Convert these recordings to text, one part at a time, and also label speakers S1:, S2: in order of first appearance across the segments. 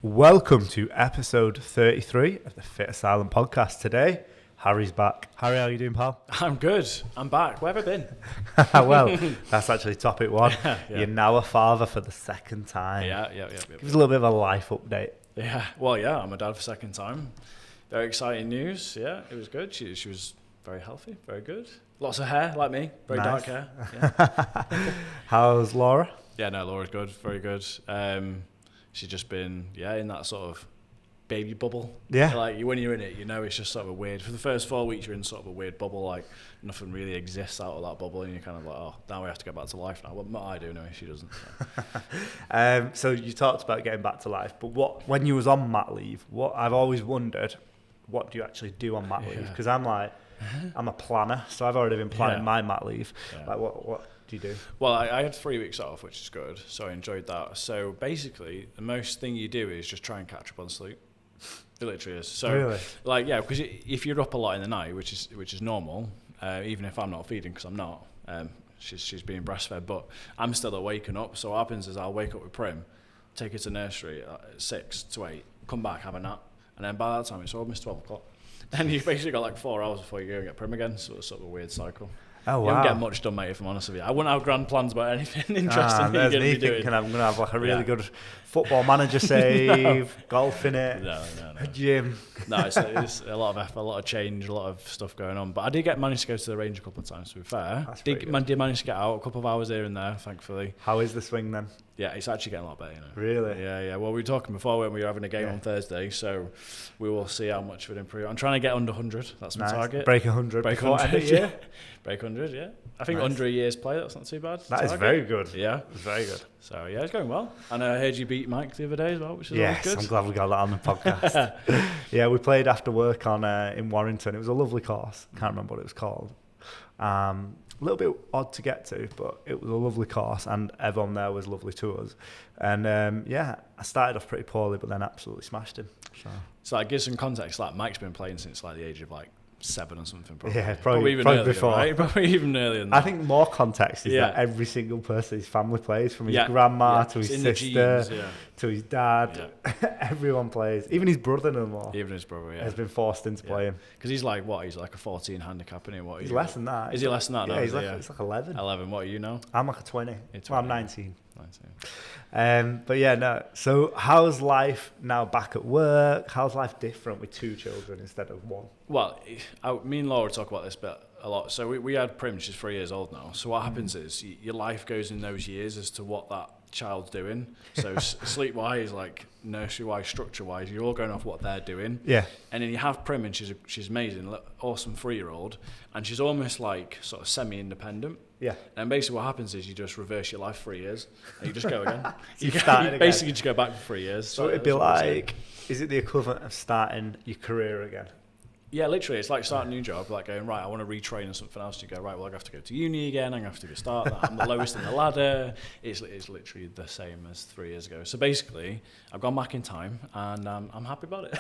S1: Welcome to episode 33 of the Fitasylum podcast. Today, Harry's back. Harry, how are you doing, pal?
S2: I'm good. I'm back. Where have I been?
S1: Well, that's actually topic one.
S2: Yeah.
S1: You're now a father for the second time.
S2: Yeah.
S1: Give us a little bit of a life update.
S2: Yeah. Well, yeah, I'm a dad for the second time. Very exciting news. Yeah, it was good. She was very healthy, very good. Lots of hair, like me. Very
S1: Nice.
S2: dark hair. Yeah.
S1: How's Laura?
S2: Yeah, no, Laura's good. Very good. She's just been, in that sort of baby bubble.
S1: Yeah.
S2: Like, when you're in it, it's just sort of a weird, for the first 4 weeks, you're in sort of a weird bubble, like, nothing really exists out of that bubble, and you're kind of like, oh, now we have to get back to life now. What I do, anyway, she doesn't. So.
S1: So you talked about getting back to life, but when you was on mat leave, I've always wondered, what do you actually do on mat leave? Because I'm a planner, so I've already been planning my mat leave. Yeah. Like, what do you do?
S2: Well, I had 3 weeks off, which is good, so I enjoyed that. So basically, the most thing you do is just try and catch up on sleep. It literally is. So,
S1: really?
S2: Because if you're up a lot in the night, which is normal, even if I'm not feeding, because I'm not, she's being breastfed, but I'm still awake and up. So what happens is I'll wake up with Prim, take her to nursery at 6 to 8, come back, have a nap, and then by that time it's almost 12 o'clock. And you've basically got like 4 hours before you go and get Prim again, so it's sort of a weird cycle.
S1: Oh, wow.
S2: You don't get much done, mate, if I'm honest with you. I wouldn't have grand plans about anything interesting that you're going to be doing.
S1: I'm going to have like a really good football manager save, golf in it, a gym.
S2: No, it's a lot of effort, a lot of change, a lot of stuff going on. But I did manage to go to the range a couple of times, to be fair. Did manage to get out a couple of hours here and there, thankfully.
S1: How is the swing then?
S2: Yeah, it's actually getting a lot better,
S1: Really?
S2: Yeah. Well, we were talking before when we were having a game on Thursday, so we will see how much of it improve. I'm trying to get under 100. That's my target.
S1: Break 100.
S2: Break 100, yeah. Break 100, yeah. I think under a year's play, that's not too bad.
S1: That is very good.
S2: Yeah.
S1: It's very good.
S2: So, yeah, it's going well. And I heard you beat Mike the other day as well, which is always good.
S1: Yes, I'm glad we got that on the podcast. Yeah, we played after work in Warrington. It was a lovely course. Can't remember what it was called. A little bit odd to get to, but it was a lovely course, and everyone there was lovely to us. And I started off pretty poorly, but then absolutely smashed him.
S2: So that gives some context. Like, Mike's been playing since like the age of like 7 or something. Probably.
S1: Yeah, probably
S2: even
S1: earlier,
S2: before. Right? Probably even earlier than that.
S1: I think more context is that every single person his family plays, from his grandma to his sister to his dad. Yeah. Everyone plays. Even his brother-in-law.
S2: Even his brother,
S1: has been forced into playing.
S2: Because he's like, what? He's like a 14 handicap, isn't he? What?
S1: He's less than that.
S2: Is he less than that?
S1: Yeah, he's like 11.
S2: 11. What are you now?
S1: I'm like a 20. Well, I'm 19.
S2: 19.
S1: But yeah, no. So how's life now back at work? How's life different with 2 children instead of 1?
S2: Well, me and Laura talk about this a lot. So we had Prim, she's 3 years old now. So what happens is your life goes in those years as to what that child's doing. So sleep-wise, like nursery-wise, structure-wise, you're all going off what they're doing. Yeah. And then you have Prim, and she's amazing, awesome 3-year-old, and she's almost like sort of semi-independent. Yeah. And basically what happens is you just reverse your life 3 years, and you just go again. you basically just go back for 3 years.
S1: So it'd be like, is it the equivalent of starting your career again?
S2: Yeah, literally, it's like starting a new job, like going, right, I want to retrain on something else. You go, right, well, I have to go to uni again, I have to go start that. I'm the lowest in the ladder. It's literally the same as 3 years ago. So basically, I've gone back in time, and I'm happy about it.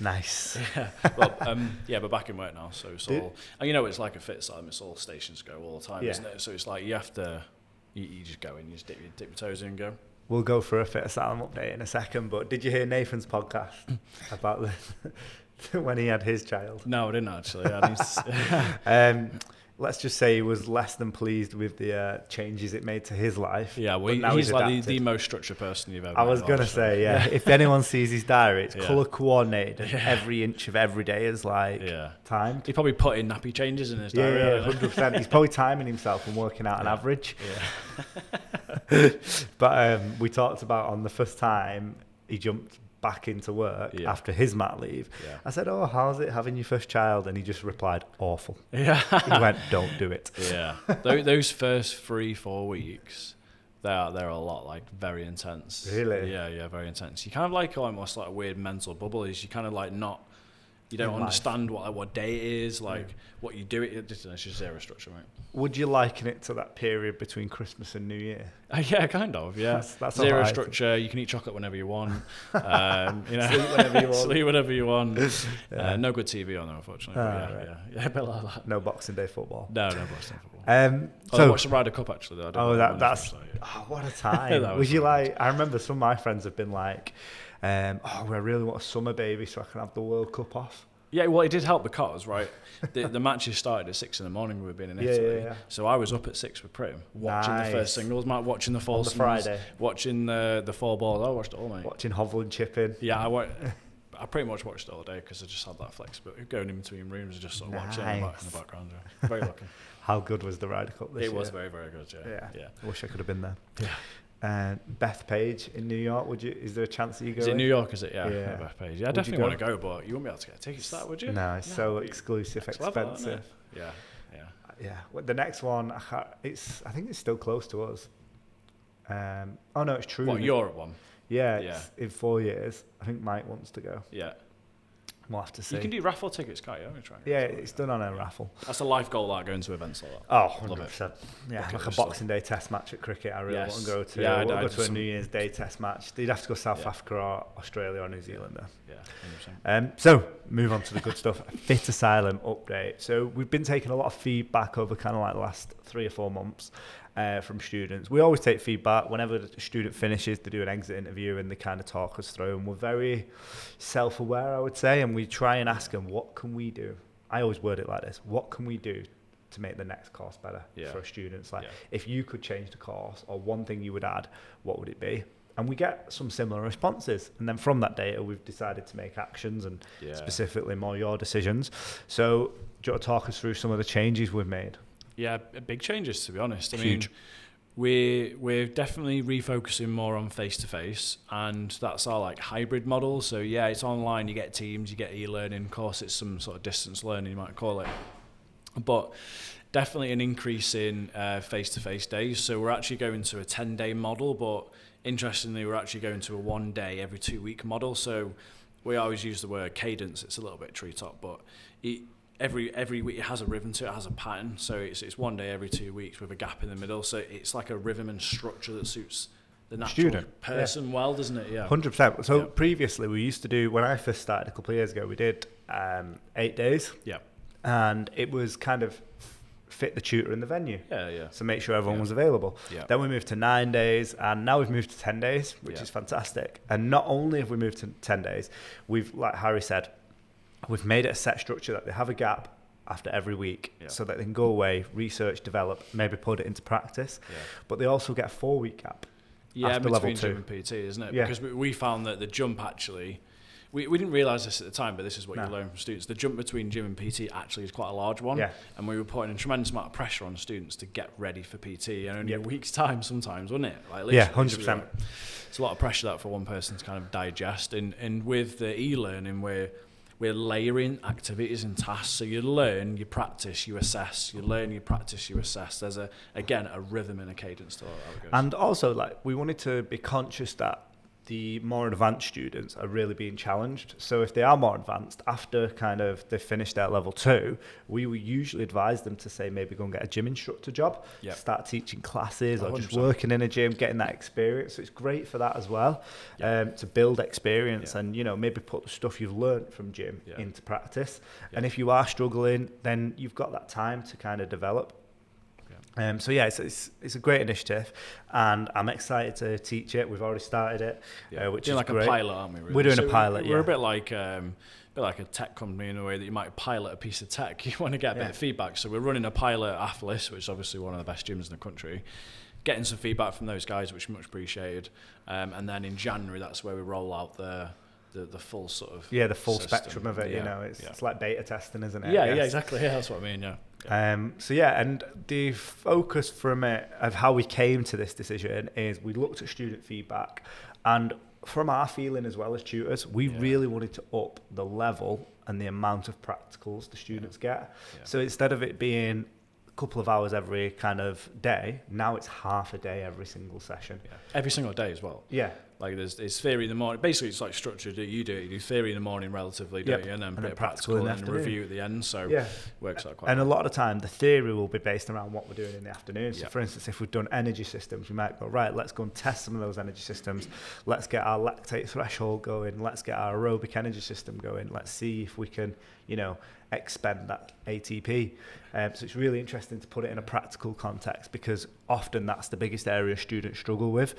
S1: Nice.
S2: Yeah, but back in work now, so it's all, and it's like a Fitasylum, it's all stations go all the time, isn't it? So it's like you have to, you just go in, you just dip your toes in and go.
S1: We'll go for a Fitasylum update in a second, but did you hear Nathan's podcast about when he had his child?
S2: No, I didn't actually.
S1: Let's just say he was less than pleased with the changes it made to his life.
S2: Yeah, well, he's like the most structured person you've ever met.
S1: I was going to say, if anyone sees his diary, it's colour coordinated. Every inch of every day is timed.
S2: He probably put in nappy changes in his diary.
S1: Yeah, 100%. He's probably timing himself and working out an average. Yeah. But we talked about on the first time he jumped back into work after his mat leave. Yeah. I said, "Oh, how's it having your first child?" And he just replied, "Awful." Yeah. He went, "Don't do it."
S2: Yeah. Those first 3-4 weeks, they're a lot, like very intense.
S1: Really?
S2: Yeah, very intense. You kind of like almost like a weird mental bubble. Is you kind of like not. You don't understand what day it is, what you do. It's just zero structure, mate.
S1: Would you liken it to that period between Christmas and New Year?
S2: Yeah, kind of, yeah.
S1: That's
S2: zero structure, you can eat chocolate whenever you want.
S1: Sleep whenever you want.
S2: Sleep whenever you want. No good TV on there, unfortunately. Yeah, a bit like that.
S1: No Boxing Day football.
S2: No Boxing Day football. I watched the Ryder Cup, actually.
S1: What a time. Was you like, I remember some of my friends have been like, I really want a summer baby so I can have the World Cup off.
S2: Yeah, well, it did help because, right, the matches started at 6 in the morning. We were being in Italy.
S1: Yeah.
S2: So I was up at 6 with Prim, watching the first singles match, watching the four
S1: Friday,
S2: watching the four balls. I watched it all, mate.
S1: Watching Hovland chipping.
S2: Yeah, I pretty much watched it all day because I just had that flexibility. Going in between rooms and just sort of watching it in the background. Yeah. Very lucky.
S1: How good was the Ryder Cup this year?
S2: It was very, very good, yeah.
S1: I wish I could have been there.
S2: Yeah.
S1: Beth Page in New York, is there a chance that you go?
S2: Is it New York, is it? Yeah. Beth Page. Yeah, I
S1: Would
S2: definitely want to go, but you won't be able to get tickets to that, would you?
S1: No, it's so exclusive, expensive.
S2: Yeah.
S1: Well, the next one, I think it's still close to us. Oh no, it's true.
S2: What, Europe one?
S1: Yeah, it's in 4 years. I think Mike wants to go.
S2: Yeah.
S1: We'll have to see.
S2: You can do raffle tickets, can't you?
S1: It's done on a raffle.
S2: That's a life goal, that, going to events like that.
S1: Oh, 100%.
S2: Love it.
S1: Yeah, like a Boxing Day test match at cricket I really want to go to.
S2: Yeah,
S1: I want to go to a New Year's Day test match. You'd have to go South Africa or Australia or New Zealand there.
S2: Yeah, 100%.
S1: So, move on to the good stuff. Fitasylum update. So, we've been taking a lot of feedback over kind of like the last 3 or 4 months. From students. We always take feedback. Whenever the student finishes, they do an exit interview and they kind of talk us through, and we're very self-aware, I would say, and we try and ask them, what can we do? I always word it like this: what can we do to make the next course better for our students? Like, if you could change the course or one thing you would add, what would it be? And we get some similar responses, and then from that data we've decided to make actions, and specifically more your decisions. So do you want to talk us through some of the changes we've made?
S2: Yeah, big changes, to be honest. I
S1: Huge.
S2: mean, we're definitely refocusing more on face-to-face, and that's our like hybrid model. So yeah, it's online, you get Teams, you get e-learning. Of course, it's some sort of distance learning, you might call it. But definitely an increase in face-to-face days. So we're actually going to a 10-day model, but interestingly, we're actually going to a 1 day every 2 week model. So we always use the word cadence. It's a little bit treetop, but every week it has a rhythm to it, has a pattern. So it's 1 day every 2 weeks with a gap in the middle. So it's like a rhythm and structure that suits the natural
S1: student
S2: person well, doesn't it? Yeah,
S1: 100%. So previously we used to do, when I first started a couple of years ago, we did 8 days.
S2: Yeah,
S1: and it was kind of fit the tutor in the venue.
S2: Yeah.
S1: So make sure everyone was available.
S2: Yeah.
S1: Then we moved to 9 days, and now we've moved to 10 days, which is fantastic. And not only have we moved to 10 days, we've, like Harry said, we've made it a set structure that they have a gap after every week so that they can go away, research, develop, maybe put it into practice. Yeah. But they also get a 4 week gap after level 2.
S2: Gym and PT, isn't it? Yeah. Because we found that the jump actually, we didn't realise this at the time, but this is what you learn from students. The jump between gym and PT actually is quite a large one. Yeah. And we were putting a tremendous amount of pressure on students to get ready for PT in only a week's time sometimes, wasn't it? Like,
S1: 100%.
S2: It's a lot of pressure that for one person to kind of digest. And with the e-learning, we're layering activities and tasks. So you learn, you practice, you assess. You learn, you practice, you assess. There's a rhythm and a cadence to how it goes.
S1: And also, like, we wanted to be conscious that the more advanced students are really being challenged. So if they are more advanced, after kind of they finish their level 2, we will usually advise them to say maybe go and get a gym instructor job, start teaching classes 100%. Or just working in a gym, getting that experience. So it's great for that as well, to build experience and, you know, maybe put the stuff you've learned from gym into practice. And if you are struggling, then you've got that time to kind of develop. So yeah, it's a great initiative, and I'm excited to teach it. We've already started it, which is
S2: like
S1: great.
S2: A pilot, aren't we? Really?
S1: We're doing a pilot.
S2: We're a bit like a tech company in a way that you might pilot a piece of tech. You want to get a bit of feedback, so we're running a pilot at Athlis, which is obviously one of the best gyms in the country. Getting some feedback from those guys, which is much appreciated, and then in January that's where we roll out the full sort of
S1: the full
S2: system.
S1: Spectrum of it. You know, it's like beta testing, isn't it?
S2: Yeah, exactly. Yeah, that's what I mean. Yeah.
S1: And the focus from it of how we came to this decision is we looked at student feedback, and from our feeling as well as tutors, we really wanted to up the level and the amount of practicals the students get. So instead of it being a couple of hours every kind of day, now it's half a day every single session.
S2: Every single day as well. Like there's theory in the morning. Basically, it's like structured. You do theory in the morning relatively, don't you? And then a bit of practical and review at the end. So works out quite well.
S1: And a lot of the time, the theory will be based around what we're doing in the afternoon. So for instance, if we've done energy systems, we might go, right, let's go and test some of those energy systems. Let's get our lactate threshold going. Let's get our aerobic energy system going. Let's see if we can, you know, expend that ATP. So it's really interesting to put it in a practical context, because often that's the biggest area students struggle with.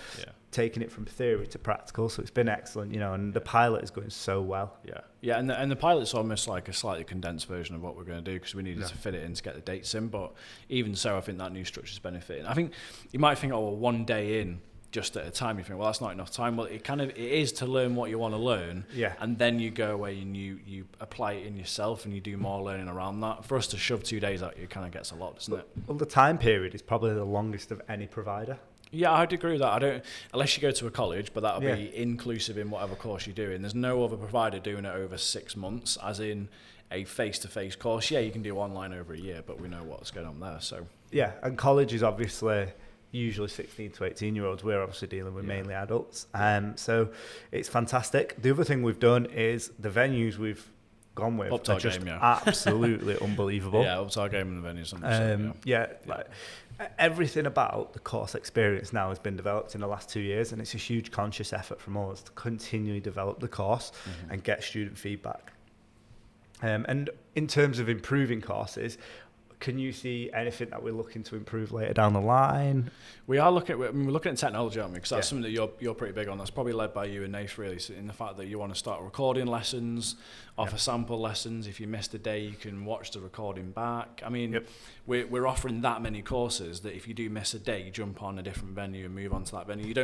S1: taken it from theory to practical, so it's been excellent, and the pilot is going so well.
S2: Yeah, and the pilot's almost like a slightly condensed version of what we're going to do because we needed to fit it in to get the dates in, but even so, I think that new structure is benefiting. I think you might think, oh, well, 1 day in, just at a time, you think, well, that's not enough time. Well, it is to learn what you want to learn, and then you go away and you apply it in yourself and you do more learning around that. For us to shove 2 days at you kind of gets a lot, doesn't it?
S1: Well, the time period is probably the longest of any provider.
S2: Yeah, I'd agree with that. I don't, unless you go to a college, but that'll be inclusive in whatever course you're doing. There's no other provider doing it over 6 months, as in a face-to-face course. Yeah, you can do online over a year, but we know what's going on there. So
S1: yeah, and college is obviously usually 16 to 18-year-olds. We're obviously dealing with mainly adults. So it's fantastic. The other thing we've done is the venues we've gone with are just absolutely unbelievable.
S2: Yeah, up to our game in the venues.
S1: Everything about the course experience now has been developed in the last 2 years, and it's a huge conscious effort from us to continually develop the course and get student feedback. And in terms of improving courses, can you see anything that we're looking to improve later down the line?
S2: We're looking at technology, aren't we? Because that's something that you're pretty big on. That's probably led by you and Nath, really, so in the fact that you want to start recording lessons, offer sample lessons. If you missed a day, you can watch the recording back. I mean, we're offering that many courses that if you do miss a day, you jump on a different venue and move on to that venue. You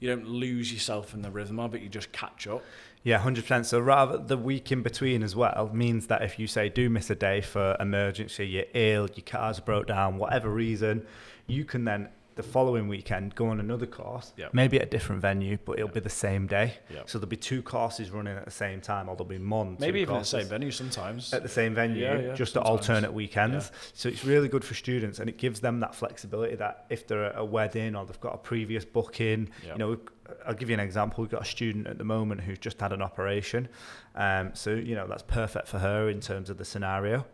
S2: don't lose yourself in the rhythm of it, you just catch up.
S1: Yeah, 100%. So rather the week in between as well means that if you say do miss a day for emergency, you're ill, your car's broke down, whatever reason, you can then the following weekend go on another course, maybe at a different venue, but it'll be the same day. So there'll be 2 courses running at the same time, or there'll be more than 2
S2: maybe even
S1: courses
S2: at the same venue sometimes.
S1: At the same venue, just at alternate weekends. So it's really good for students, and it gives them that flexibility that if they're at a wedding or they've got a previous booking, I'll give you an example. We've got a student at the moment who's just had an operation. So, that's perfect for her in terms of the scenario.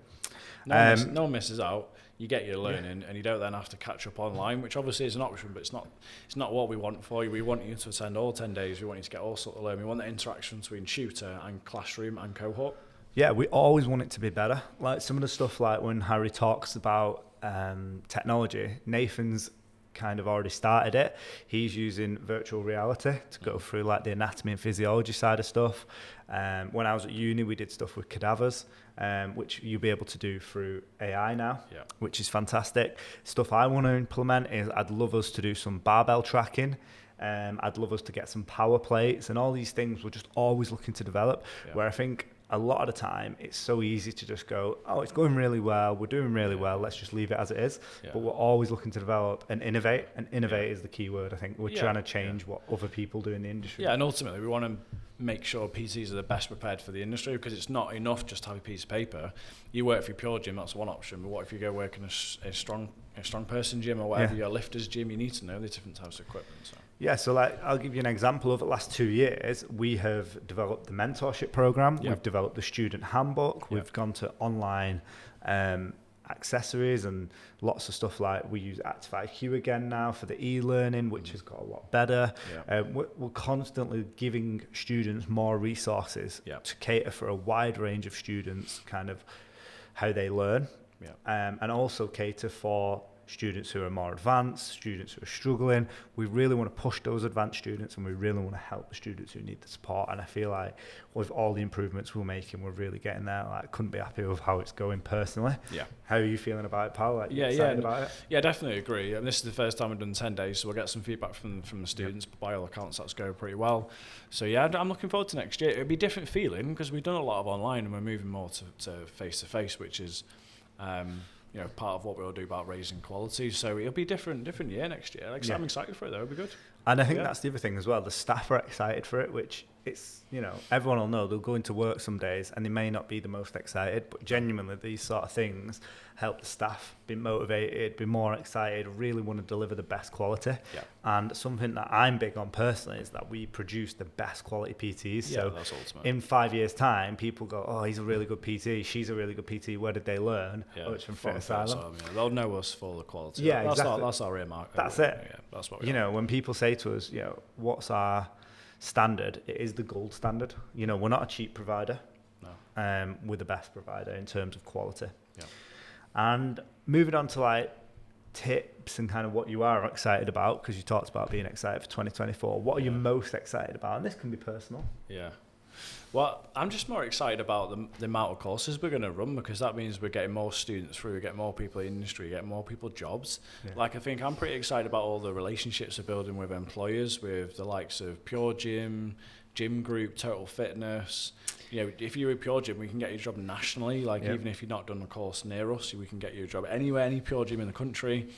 S2: No one misses out. You get your learning and you don't then have to catch up online, which obviously is an option, but it's not what we want for you. We want you to attend all 10 days. We want you to get all sorts of learning. We want the interaction between tutor and classroom and cohort. Yeah,
S1: we always want it to be better. Like some of the stuff like when Harry talks about technology, Nathan's kind of already started it. He's using virtual reality to go through like the anatomy and physiology side of stuff. When I was at uni, we did stuff with cadavers, which you'll be able to do through AI now, which is fantastic. Stuff I want to implement is I'd love us to do some barbell tracking. I'd love us to get some power plates, and all these things we're just always looking to develop, where I think a lot of the time it's so easy to just go, oh, it's going really well, we're doing really well, let's just leave it as it is. But we're always looking to develop and innovate is the key word. I think we're trying to change what other people do in the industry.
S2: And ultimately we want to make sure PTs are the best prepared for the industry, because it's not enough just to have a piece of paper. You work for your pure gym, that's one option, but what if you go work in a strong person gym or whatever, your lifters gym? You need to know the different types of equipment.
S1: So like I'll give you an example. Over the last 2 years, we have developed the mentorship program. We've developed the student handbook. We've gone to online accessories and lots of stuff. Like we use ActiveIQ again now for the e-learning, which has got a lot better. We're constantly giving students more resources to cater for a wide range of students, kind of how they learn, and also cater for students who are more advanced, students who are struggling. We really want to push those advanced students, and we really want to help the students who need the support. And I feel like with all the improvements we're making, we're really getting there. Like, I couldn't be happy with how it's going personally. How are you feeling about it, pal? Like, excited about it?
S2: Yeah, definitely agree. And this is the first time we've done 10 days, so we'll get some feedback from the students. By all accounts, that's going pretty well. So I'm looking forward to next year. It'll be a different feeling because we've done a lot of online and we're moving more to face-to-face, which is part of what we'll do about raising quality. So it'll be different year next year. I'm excited for it though. It'll be good.
S1: And I think that's the other thing as well. The staff are excited for it, which it's, everyone will know they'll go into work some days and they may not be the most excited, but genuinely these sort of things help the staff be motivated, be more excited, really want to deliver the best quality. And something that I'm big on personally is that we produce the best quality PTs. So
S2: that's ultimate.
S1: In 5 years' time, people go, oh, he's a really good PT, she's a really good PT, where did they learn? Oh, it's from Fitasylum.
S2: They'll know us for the quality.
S1: Exactly.
S2: That's our remark.
S1: That's it.
S2: That's what we
S1: when people say to us, what's our standard? It is the gold standard. We're not a cheap provider. No. We're the best provider in terms of quality. And moving on to tips and kind of what you are excited about, because you talked about being excited for 2024. What are you most excited about? And this can be personal.
S2: Yeah. Well, I'm just more excited about the amount of courses we're going to run, because that means we're getting more students through, we get more people in the industry, get more people jobs. Yeah. Like, I think I'm pretty excited about all the relationships we're building with employers, with the likes of Pure Gym, Gym Group, Total Fitness. You know, if you're a Pure Gym, we can get you a job nationally. Like, even if you've not done a course near us, we can get you a job anywhere, any Pure Gym in the country.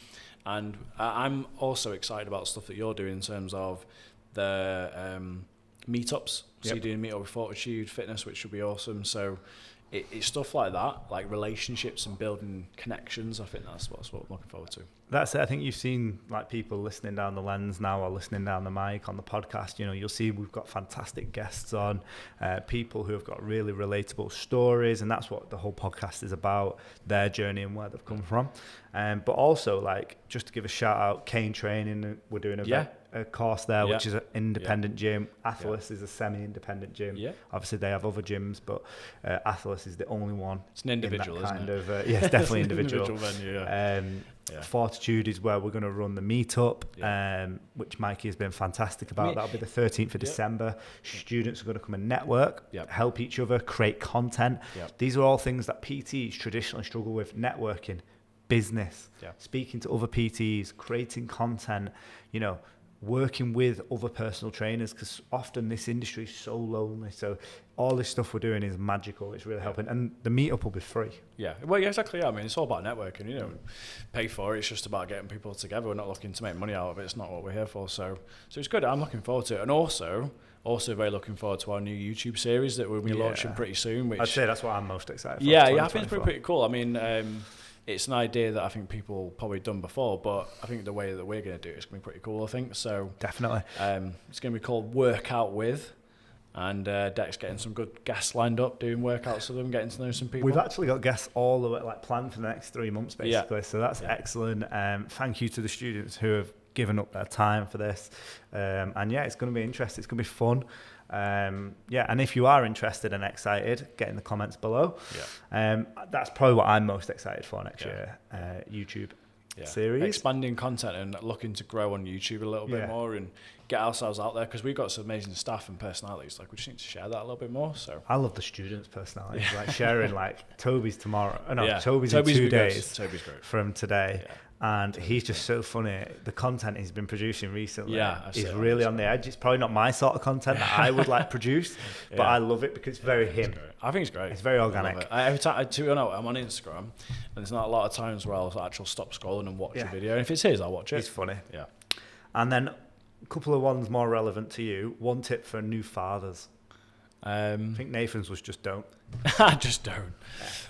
S2: And I'm also excited about stuff that you're doing in terms of the meetups. So you're doing meetup with Fortitude Fitness, which should be awesome. So it's stuff like that, like relationships and building connections. I think that's what I'm looking forward to.
S1: That's it. I think you've seen like people listening down the lens now or listening down the mic on the podcast. You know, you'll see we've got fantastic guests on, people who have got really relatable stories, and that's what the whole podcast is about, their journey and where they've come from. But also, like, just to give a shout out, Kane Training, we're doing a course there, which is an independent gym. Atlas is a semi-independent gym. Obviously, they have other gyms, but Atlas is the only one.
S2: It's an individual, isn't it?
S1: Yeah, it's definitely individual.
S2: Individual venue,
S1: Fortitude is where we're going to run the meetup, which Mikey has been fantastic about. That'll be the 13th of December. Students are going to come and network, help each other, create content. These are all things that PTs traditionally struggle with: networking, business, speaking to other PTs, creating content, you know, working with other personal trainers, because often this industry is so lonely. So all this stuff we're doing is magical. It's really helping, and the meetup will be free.
S2: Well, exactly. I mean, it's all about networking. You know, pay for it. It's just about getting people together. We're not looking to make money out of it. It's not what we're here for. So it's good. I'm looking forward to it, and also very looking forward to our new YouTube series that we'll be launching pretty soon. Which
S1: I'd say that's what I'm most excited for.
S2: I think it's pretty cool. I mean, it's an idea that I think people probably done before, but I think the way that we're going to do it is going to be pretty cool, I think. So
S1: definitely.
S2: It's going to be called Workout With, and Deck's getting some good guests lined up, doing workouts with them, getting to know some people.
S1: We've actually got guests all the way, like, planned for the next 3 months, basically. So that's excellent. Thank you to the students who have given up their time for this. And it's going to be interesting. It's going to be fun. And if you are interested and excited, get in the comments below. That's probably what I'm most excited for next year. YouTube series,
S2: expanding content and looking to grow on YouTube a little bit more and get ourselves out there, because we've got some amazing staff and personalities. Like, we just need to share that a little bit more. So
S1: I love the students' personalities, like sharing, like Toby's tomorrow. Toby's in 2 days.
S2: Toby's great
S1: from today. And he's just so funny. The content he's been producing recently is really on the edge. It's probably not my sort of content that I would like produce, but I love it because it's very him.
S2: I think it's great.
S1: It's very organic.
S2: Every time I'm on Instagram, and there's not a lot of times where I'll actually stop scrolling and watch a video. And if it's his, I'll watch it.
S1: It's funny. And then a couple of ones more relevant to you. One tip for new fathers. I think Nathan's was just don't.
S2: Just don't.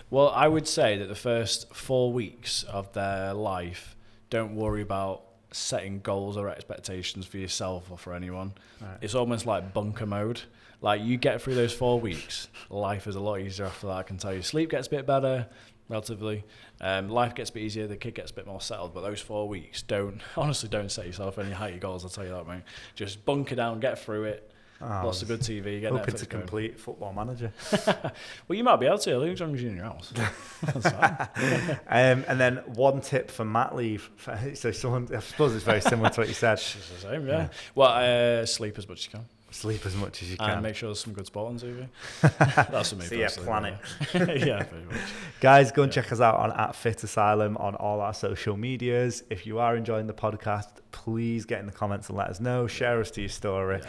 S2: Well, I would say that the first 4 weeks of their life, don't worry about setting goals or expectations for yourself or for anyone. It's almost like bunker mode. Like, you get through those 4 weeks, life is a lot easier after that, I can tell you. Sleep gets a bit better, relatively. Life gets a bit easier, the kid gets a bit more settled, but those 4 weeks, don't set yourself any heighty goals, I'll tell you that, mate. Just bunker down, get through it. Lots of good TV. Get
S1: hoping
S2: Netflix
S1: to complete Football Manager.
S2: Well, you might be able to, as long as you're in your house. That's fine.
S1: And then one tip for mat leave. So someone, I suppose it's very similar to what you said.
S2: It's the same, Well, sleep as much as you can.
S1: Sleep as much as you can.
S2: And make sure there's some good sport on TV. That's what me.
S1: So plan it.
S2: Yeah, pretty much.
S1: Guys, go and check us out on @Fitasylum on all our social medias. If you are enjoying the podcast, please get in the comments and let us know. Share us to your story.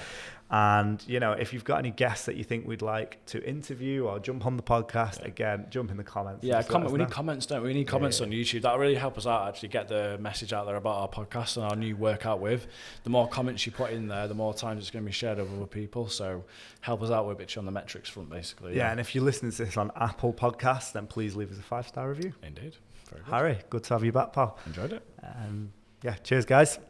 S1: And, if you've got any guests that you think we'd like to interview or jump on the podcast, again, jump in the comments.
S2: We need comments, don't we? We need comments on YouTube. That'll really help us out, actually, get the message out there about our podcast and our new Workout With. The more comments you put in there, the more times it's going to be shared with other people. So help us out with it on the metrics front, basically.
S1: And if you're listening to this on Apple Podcasts, then please leave us a 5-star review.
S2: Indeed. Very good.
S1: Harry, good to have you back, pal.
S2: Enjoyed it.
S1: Cheers, guys.